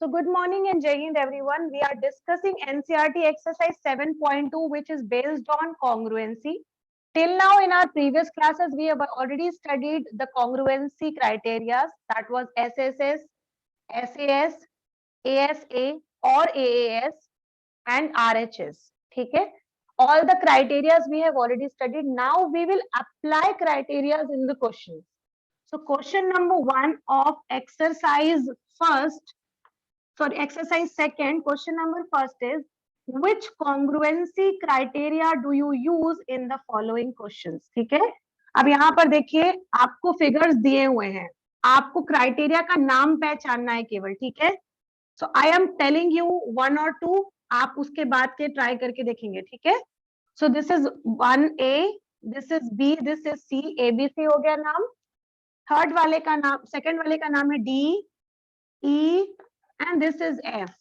So good morning and Jai Hind everyone. We are discussing NCERT exercise 7.2 which is based on congruency. Till now in our previous classes we have already studied the congruency criteria, that was SSS, SAS, ASA or AAS and RHS. Okay? All the criteria we have already studied. Now we will apply criteria in the questions. So question number 1 of exercise second, question number first is, which congruency criteria do you use in the following questions? ठीक है, अब यहाँ पर देखिए आपको figures दिए हुए हैं, आपको क्राइटेरिया का नाम पहचानना है केवल, ठीक है. सो आई एम टेलिंग यू 1 और 2, आप उसके बाद के ट्राई करके देखेंगे, ठीक है. सो this is 1A, this is B, this is C, ABC हो गया नाम. थर्ड वाले का नाम, सेकंड वाले का नाम है D, E, and this is F.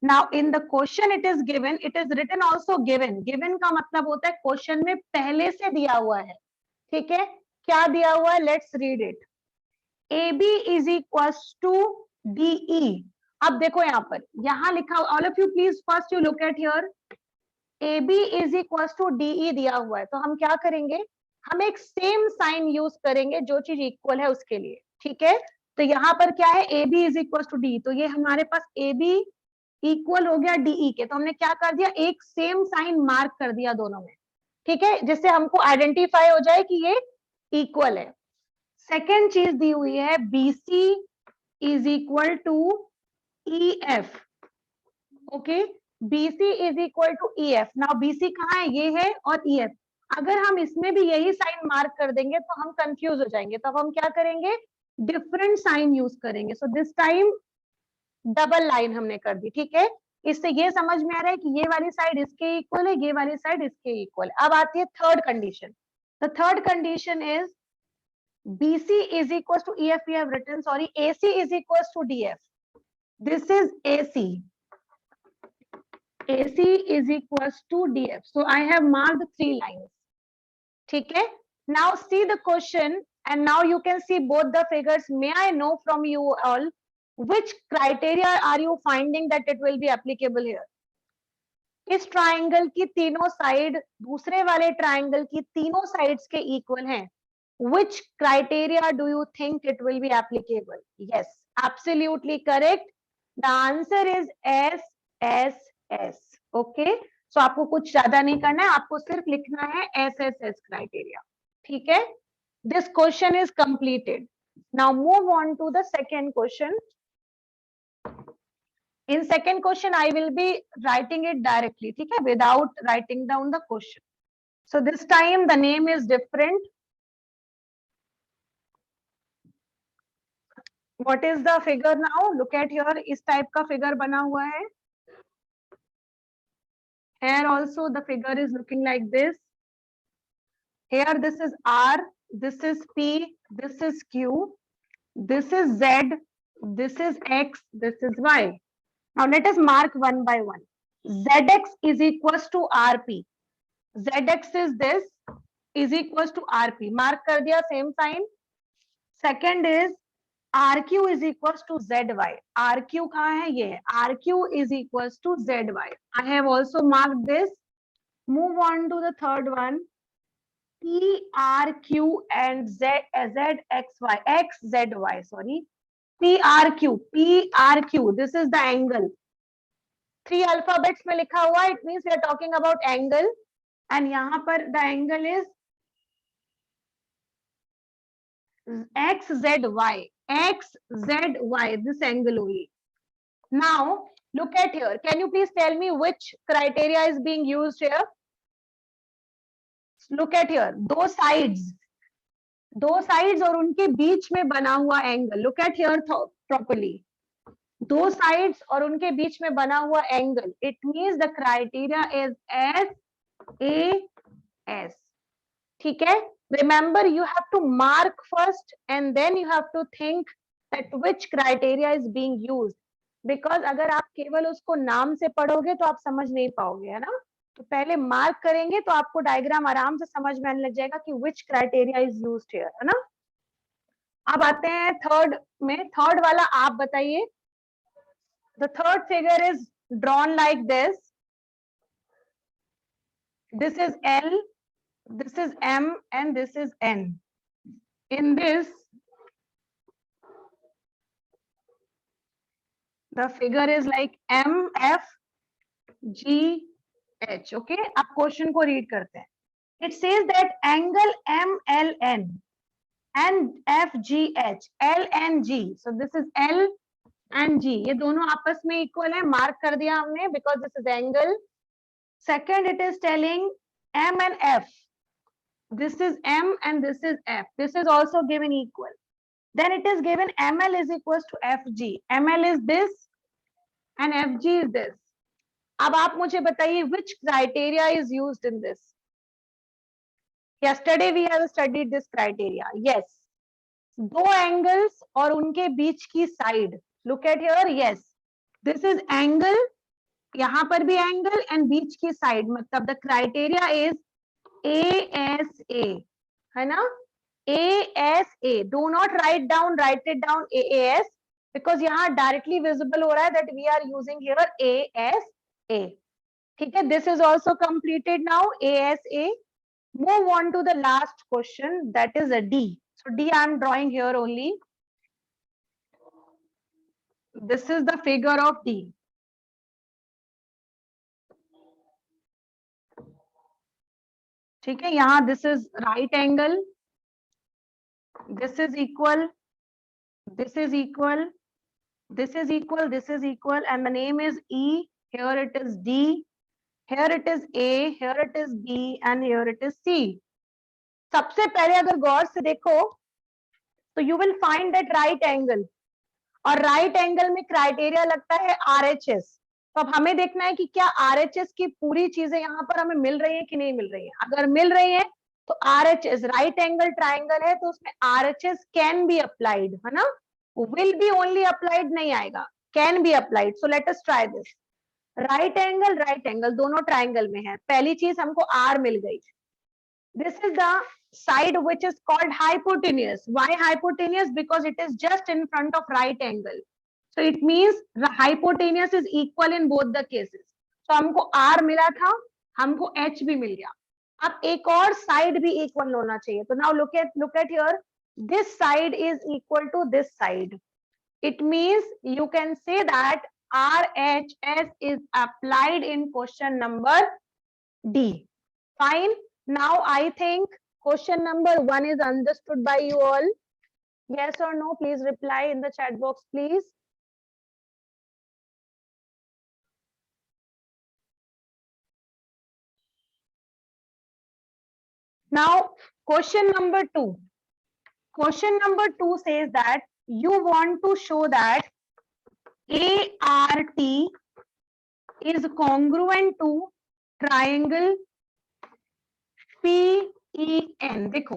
Now in the question it is given, it is written also given. Given का मतलब होता है क्वेश्चन में पहले से दिया हुआ है, ठीक है. क्या दिया हुआ है, let's read it. AB is equals to DE. अब देखो यहाँ पर, यहाँ लिखा हुआ, all of you please first you look at here. AB is equals to DE दिया हुआ है, तो हम क्या करेंगे, हम एक सेम साइन यूज करेंगे जो चीज इक्वल है उसके लिए, ठीक है. तो यहाँ पर क्या है, AB is equal to D, तो ये हमारे पास AB इक्वल हो गया DE के, तो हमने क्या कर दिया, एक सेम साइन मार्क कर दिया दोनों में, ठीक है, जिससे हमको आइडेंटिफाई हो जाए कि ये इक्वल है. सेकेंड चीज दी हुई है BC is equal to EF. Okay, BC is equal to EF. Now BC कहाँ है, ये है, और EF अगर हम इसमें भी यही साइन मार्क कर देंगे तो हम कंफ्यूज हो जाएंगे, तब हम क्या करेंगे, डिफरेंट साइन यूज करेंगे. So this time double line हमने कर दी, ठीक है. इससे ये समझ में आ रहा है कि ये वाली साइड इसके इक्वल है, ये वाली साइड इसके इक्वल है. अब आती है third condition. The third condition is BC is equals to EF, we have written, sorry, AC is equals to DF. This is AC. AC is equals to DF. So I have marked 3 lines. ठीक है. Now see the question and now you can see both the figures. May I know from you all which criteria are you finding that it will be applicable here? इस triangle की तीनों side दूसरे वाले triangle की तीनों sides के equal हैं. Which criteria do you think it will be applicable? Yes, absolutely correct. The answer is SSS. Okay, so आपको कुछ ज्यादा नहीं करना है, आपको सिर्फ लिखना है SSS criteria. ठीक है, this question is completed. Now move on to the second question. In second question I will be writing it directly, ठीक है, without writing down the question. So this time the name is different. What is the figure now? Look at here, इस type का figure बना हुआ है. Here also the figure is looking like this. Here this is R, this is P, this is Q, this is Z, this is X, this is Y. Now let us mark one by one. ZX is equals to RP. ZX is this, is equals to RP. Mark कर दिया, same sign. Second is RQ is equals to ZY. RQ कहाँ है, ये है. RQ is equals to ZY. I have also marked this. Move on to the third one. PRQ and ZXY. XZY, sorry. PRQ. This is the angle. 3 alphabets में लिखा हुआ, it means we are talking about angle. And यहाँ पर the angle is XZY. XZY, this angle only. Now look at here. Can you please tell me which criteria is being used here? Look at here. दो sides और उनके बीच में बना हुआ angle. Look at here properly. दो sides और उनके बीच में बना हुआ angle. It means the criteria is SAS. ठीक है. Remember, you have to mark first and then you have to think that which criteria is being used. Because अगर आप केवल उसको नाम से पढ़ोगे तो आप समझ नहीं पाओगे, है ना. तो पहले मार्क करेंगे तो आपको डायग्राम आराम से समझ में आने लग जाएगा कि which criteria is used here, है ना. अब आते हैं थर्ड में. थर्ड वाला आप बताइए. The third figure is drawn like this. This is L, this is M, and this is N. In this, the figure is like M, F, G, H. Okay, अब क्वेश्चन को read करते हैं. It says that angle MLN and FGH, L and G. So this is L and G. ये दोनों आपस में equal है, mark कर दिया हमने because this is angle. Second, it is telling M and F. This is M and this is F. This is also given equal. Then it is given ML is equals to FG. ML is this and FG is this. अब आप मुझे बताइए which criteria is used in this. Yesterday we have studied this criteria. Yes. दो angles और उनके बीच की side. Look at here. Yes. This is angle. यहाँ पर भी angle and बीच की side. मतलब the criteria is ASA. है ना? ASA. Do not write it down AAS because यहाँ directly visible हो रहा है that we are using here ASA. ठीक है? This is also completed now. ASA. Move on to the last question, that is a D. So D I am drawing here only. This is the figure of D. ठीक है, यहाँ this is right angle, this is equal, this is equal, this is equal, this is equal, and the name is E. Here it is D, here it is A, here it is B, and here it is C. सबसे पहले अगर गौर से देखो तो you will find that right angle, और right angle में criteria लगता है RHS. तो अब हमें देखना है कि क्या RHS की पूरी चीजें यहाँ पर हमें मिल रही है कि नहीं मिल रही है. अगर मिल रही है तो RHS राइट एंगल ट्राइंगल है तो उसमें RHS कैन बी अप्लाइड, है ना. विल बी ओनली अप्लाइड नहीं आएगा, can be applied. So let us try this. Right angle दोनों ट्राइंगल में है. पहली चीज हमको R मिल गई. This is the side which is called hypotenuse. Why hypotenuse? Because it is just in front of right angle. So it means the hypotenuse is equal in both the cases. So हमको R मिला था, हमको H भी मिल गया. अब एक और side भी equal होना चाहिए. So now look at here. This side is equal to this side. It means you can say that RHS is applied in question number D. Fine. Now I think question number 1 is understood by you all. Yes or no? Please reply in the chat box, please. Now question number 2. Question number 2 says that you want to show that ART is congruent to triangle PEN. देखो,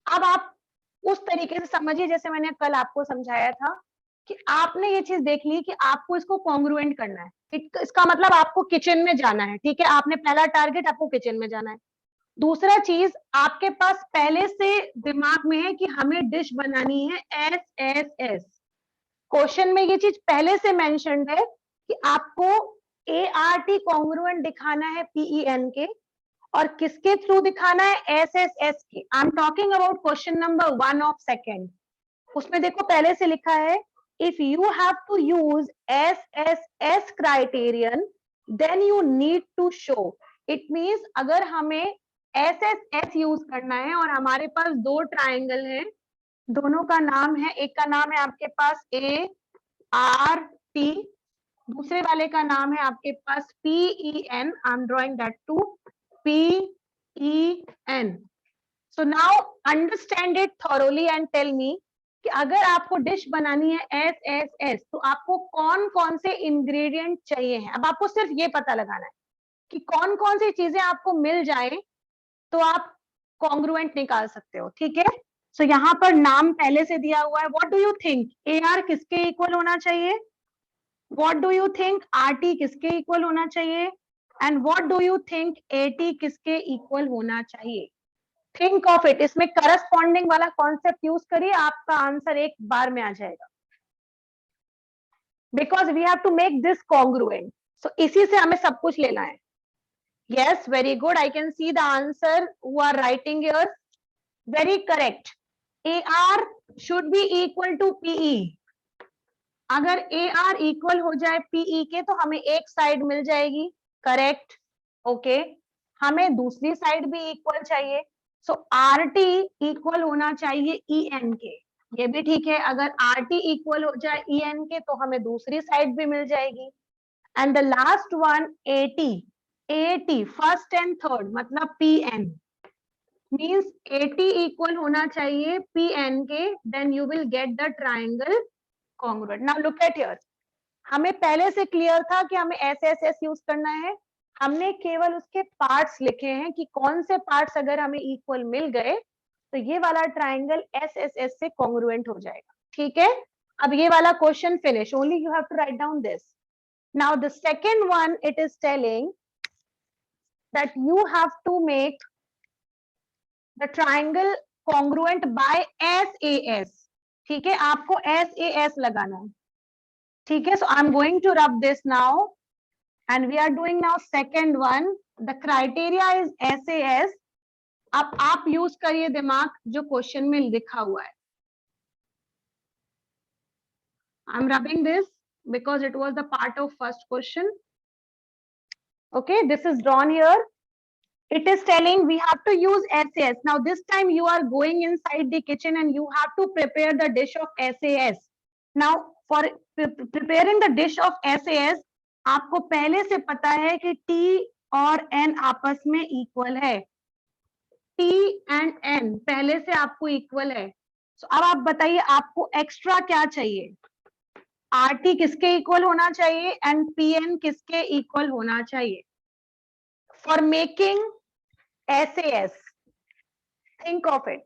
अब आप उस तरीके से समझिए जैसे मैंने कल आपको समझाया था कि आपने ये चीज देख ली कि आपको इसको कॉन्ग्रुएंट करना है. इसका मतलब आपको किचन में जाना है. ठीक है, आपने पहला टारगेट, आपको किचन में जाना है. दूसरा चीज आपके पास पहले से दिमाग में है कि हमें डिश बनानी है SSS. क्वेश्चन में ये चीज पहले से मेंशन्ड है कि आपको ART कॉन्ग्रुएंट दिखाना है PEN के, और किसके थ्रू दिखाना है? SSS के. I am talking about question number 1 of second. उसमें देखो पहले से लिखा है if you have to use SSS criterion then you need to show. It means अगर हमें SSS यूज करना है और हमारे पास दो ट्राइंगल है, दोनों का नाम है, एक का नाम है आपके पास ART, दूसरे वाले का नाम है आपके पास PEN. I am drawing that to PEN. So now understand it thoroughly and tell me कि अगर आपको डिश बनानी है SSS तो आपको कौन कौन से इंग्रेडिएंट चाहिए हैं. अब आपको सिर्फ ये पता लगाना है कि कौन कौन सी चीजें आपको मिल जाए तो आप कॉन्ग्रुएंट निकाल सकते हो. ठीक है, सो यहाँ पर नाम पहले से दिया हुआ है. What do you think? AR किसके इक्वल होना चाहिए? What do you think? RT किसके इक्वल होना चाहिए? And what do you think? AT किसके इक्वल होना चाहिए? Think of it. इसमें करस्पॉन्डिंग वाला कॉन्सेप्ट यूज करिए, आपका आंसर एक बार में आ जाएगा. Because we have to make this congruent. So इसी से हमें सब कुछ लेना है. Yes, very good. I can see the answer who are writing here. Very correct. AR should be equal to PE. अगर AR इक्वल हो जाए PE के तो हमें एक साइड मिल जाएगी. करेक्ट. ओके. हमें दूसरी साइड भी इक्वल चाहिए. सो RT इक्वल होना चाहिए EN के. ये भी ठीक है. अगर RT इक्वल हो जाए EN के तो हमें दूसरी साइड भी मिल जाएगी. And the last one AT first and third मतलब PN मीन्स AT इक्वल होना चाहिए PN के. Then you will get the triangle congruent. Now look at here. हमें पहले से क्लियर था कि हमें SSS यूज करना है. हमने केवल उसके पार्ट्स लिखे हैं कि कौन से पार्ट्स अगर हमें इक्वल मिल गए तो ये वाला ट्राइंगल SSS से कॉन्ग्रुएंट हो जाएगा. ठीक है. अब ये वाला question finish. Only you have to write down this. Now the second one, it is telling that you have to make the triangle congruent by SAS. ठीक है. आपको SAS लगाना है. ठीक है. So I'm going to rub this now and we are doing now second one. The criteria is SAS. अब आप use करिए दिमाग जो क्वेश्चन में लिखा हुआ है. I'm rubbing this because it was the part of first question. Okay, this is drawn here. It is telling we have to use SAS. Now this time you are going inside the kitchen and you have to prepare the dish of SAS. Now for preparing the dish of SAS, आपको पहले से पता है कि T और N आपस में equal है. T and N पहले से आपको इक्वल है. So अब आप बताइए आपको एक्स्ट्रा क्या चाहिए. RT किसके इक्वल होना चाहिए एंड PN किसके इक्वल होना चाहिए. For making SAS, think of it.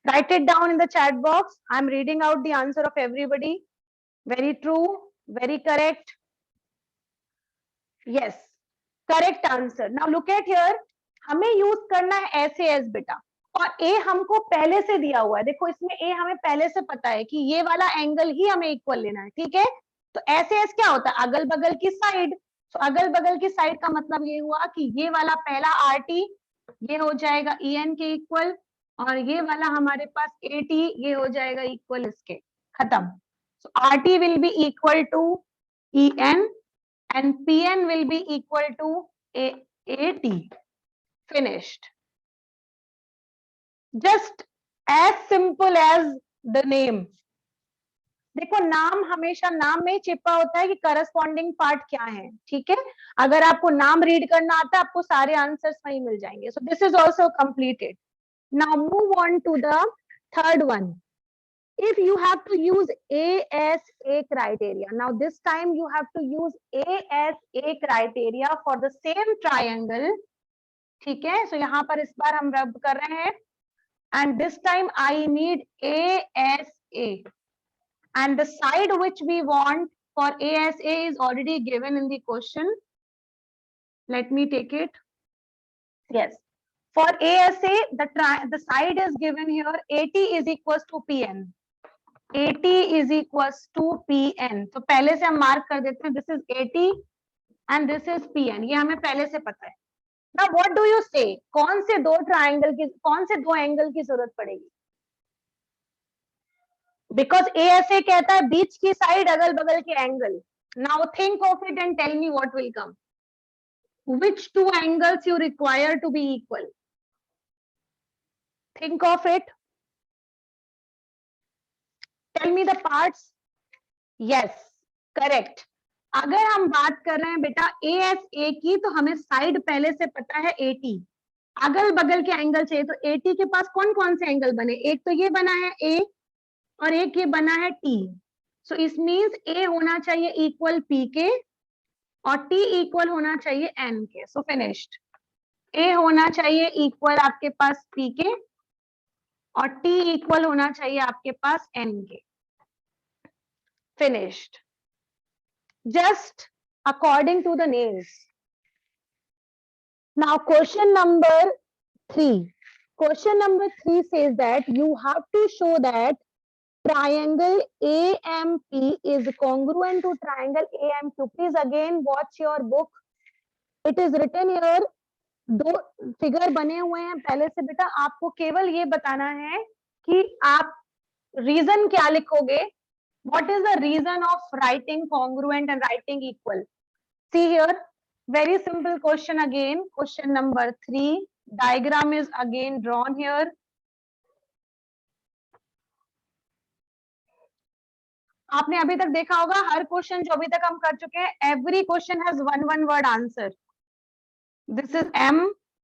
Write it down in the chat box. I'm reading out the answer of everybody. Very true, very correct. Yes, correct answer. Now look at here. हमें use करना है SAS बेटा. और A हमको पहले से दिया हुआ है. देखो इसमें A हमें पहले से पता है कि ये वाला एंगल ही हमें इक्वल लेना है. ठीक है. तो SAS क्या होता है. अगल बगल की साइड. तो अगल बगल की साइड का मतलब ये हुआ कि ये वाला पहला RT ये हो जाएगा EN के इक्वल और ये वाला हमारे पास AT ये हो जाएगा इक्वल इसके. खत्म. So RT will be equal to EN and PN will be equal to AT. Finished. Just as simple as the name. देखो नाम हमेशा नाम में छिपा होता है कि करस्पॉन्डिंग पार्ट क्या है. ठीक है. अगर आपको नाम रीड करना आता है आपको सारे आंसर्स वहीं मिल जाएंगे. So this is also completed. Now move on to the third one. If you have to use ASA criteria, now this time you have to use ASA criteria for the same triangle. ठीक है. So यहाँ पर इस बार हम रब कर रहे हैं and this time I need ASA. And the side which we want for ASA is already given in the question. Let me take it. Yes. For ASA, the side is given here. AT is equals to PN. AT is equals to PN. तो पहले से हम mark कर देते हैं. This is AT and this is PN. ये हमें पहले से पता है. Now what do you say? कौन से दो एंगल की जरूरत पड़ेगी. Because ASA कहता है बीच की साइड अगल बगल के angle. Now think of it and tell me what will come. Which two angles you require to be equal? Think of it. Tell me the parts. Yes, correct. अगर हम बात कर रहे हैं बेटा ASA की तो हमें साइड पहले से पता है AT. अगल बगल के एंगल चाहिए तो AT के पास कौन कौन से एंगल बने. एक तो ये बना है A और एक ये बना है T. सो इस मीन्स A होना चाहिए इक्वल P के और T इक्वल होना चाहिए N के. सो फिनिश्ड. A होना चाहिए इक्वल आपके पास P के और T इक्वल होना चाहिए आपके पास N के. Finished. Just according to the names. Now question number 3. Question number 3 says that you have to show that triangle AMP is congruent to triangle AMQ. Please again watch your book. It is written here. दो figure बने हुए हैं पहले से बेटा, आपको केवल ये बताना है कि आप रीजन क्या लिखोगे. What is the reason of writing congruent and writing equal? See here, very simple question again. Question number 3. Diagram is again drawn here. आपने अभी तक देखा होगा हर क्वेश्चन जो अभी तक हम कर चुके हैं, every question has one word answer. This is M,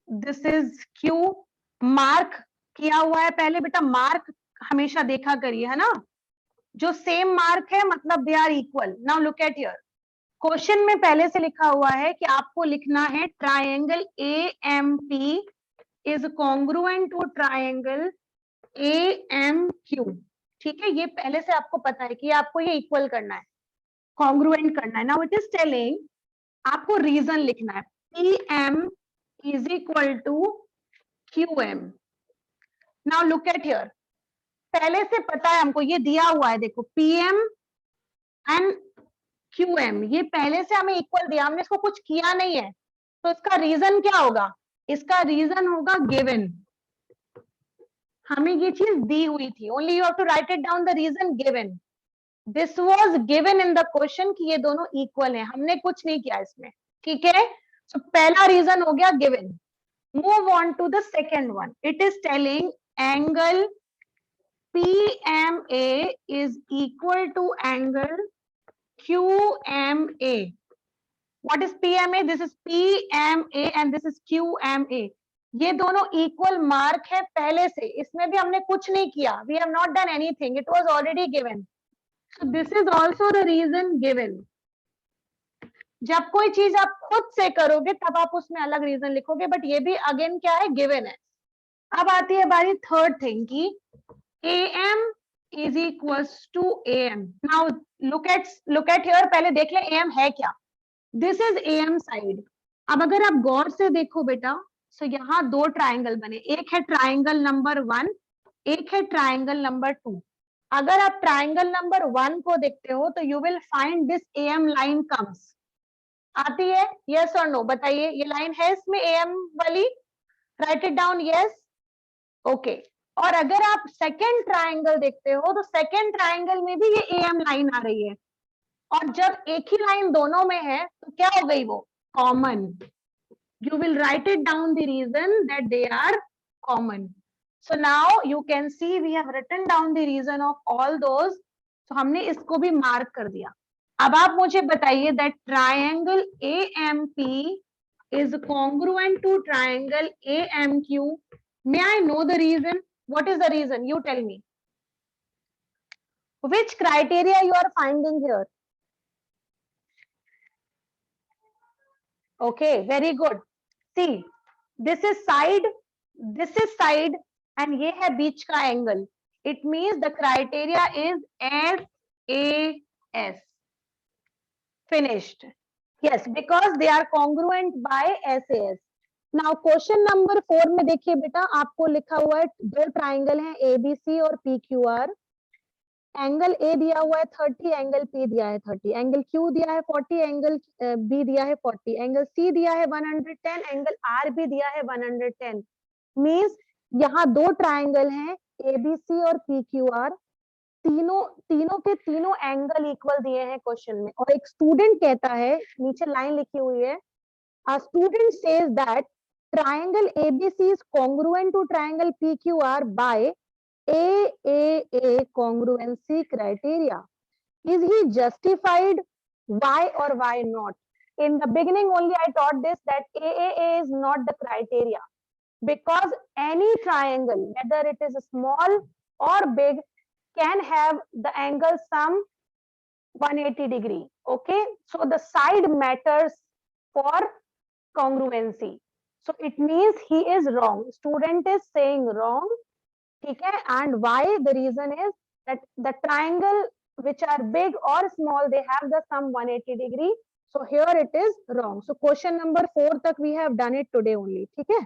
this is Q. Mark किया हुआ है पहले बेटा, मार्क हमेशा देखा करिए, है ना. जो सेम मार्क है मतलब they are equal. Now look at here, question में पहले से लिखा हुआ है कि आपको लिखना है triangle AMP is congruent to triangle AMQ. ठीक है, ये पहले से आपको पता है कि आपको ये इक्वल करना है, कॉन्ग्रुएंट करना है. नाउ इट इज टेलिंग आपको रीजन लिखना है. PM is equal to QM. Now look at here, पहले से पता है हमको, ये दिया हुआ है देखो, PM एंड QM, ये पहले से हमें इक्वल दिया, हमने इसको कुछ किया नहीं है, तो इसका रीजन क्या होगा? इसका रीजन होगा गिवन. हमें ये चीज दी हुई थी. Only you have to write it down, the reason given. This was given in the question कि ये दोनों इक्वल हैं, हमने कुछ नहीं किया इसमें. ठीक है, तो पहला रीजन हो गया given. Move on to the second one. It is telling angle PMA is equal to angle QMA. What is PMA? This is PMA and this is QMA. ये दोनों इक्वल मार्क है पहले से, इसमें भी हमने कुछ नहीं किया. We have not done anything. It was already given. So this is also the reason given. जब कोई चीज आप खुद से करोगे तब आप उसमें अलग रीजन लिखोगे, बट ये भी अगेन क्या है, गिवन है. अब आती है बारी थर्ड थिंग की AM is equals to AM. Now look at here. पहले देख ले AM है क्या. This is AM side. अब अगर आप गौर से देखो बेटा, so यहाँ दो ट्राइंगल बने, एक है ट्राइंगल नंबर 1, एक है ट्राइंगल नंबर 2. अगर आप ट्राइंगल नंबर 1 को देखते हो तो you will find this AM line comes. आती है, yes और no बताइए, ये लाइन है इसमें AM वाली, right it down, yes, okay. और अगर आप सेकेंड ट्राइंगल देखते हो तो सेकेंड ट्राइंगल में भी ये AM लाइन आ रही है, और जब एक ही लाइन दोनों में है तो क्या हो गई वो, common. You will write it down the reason that they are common. So now you can see we have written down the reason of all those. So हमने इसको भी मार्क कर दिया. अब आप मुझे बताइए that triangle AMP is congruent to triangle AMQ. May I know the reason? What is the reason? You tell me. Which criteria you are finding here? Okay, very good. See, this is side, and ये है बीच का angle. It means the criteria is SAS. Finished. Yes, because they are congruent by SAS. Now question number 4 में देखिए बेटा, आपको लिखा हुआ है दो ट्राइंगल हैं ABC और PQR. एंगल A दिया हुआ है 30, एंगल P दिया है 30, एंगल Q दिया है 40, एंगल B दिया है 40, एंगल C दिया है 110, एंगल R भी दिया है 110. मींस यहाँ दो ट्राइंगल हैं ABC और PQR, तीनों के तीनों एंगल इक्वल दिए हैं क्वेश्चन में. और एक स्टूडेंट कहता है, नीचे लाइन लिखी हुई है, a student says that triangle ABC is congruent to triangle PQR by AAA congruency criteria. Is he justified? Why or why not? In the beginning only I taught this, that AAA is not the criteria, because any triangle, whether it is small or big, can have the angle sum 180 degree. Okay, so the side matters for congruency. So it means he is wrong. Student is saying wrong. Okay, and why? The reason is that the triangle which are big or small, they have the sum 180 degree. So here it is wrong. So question number 4 tak we have done it today only. Okay.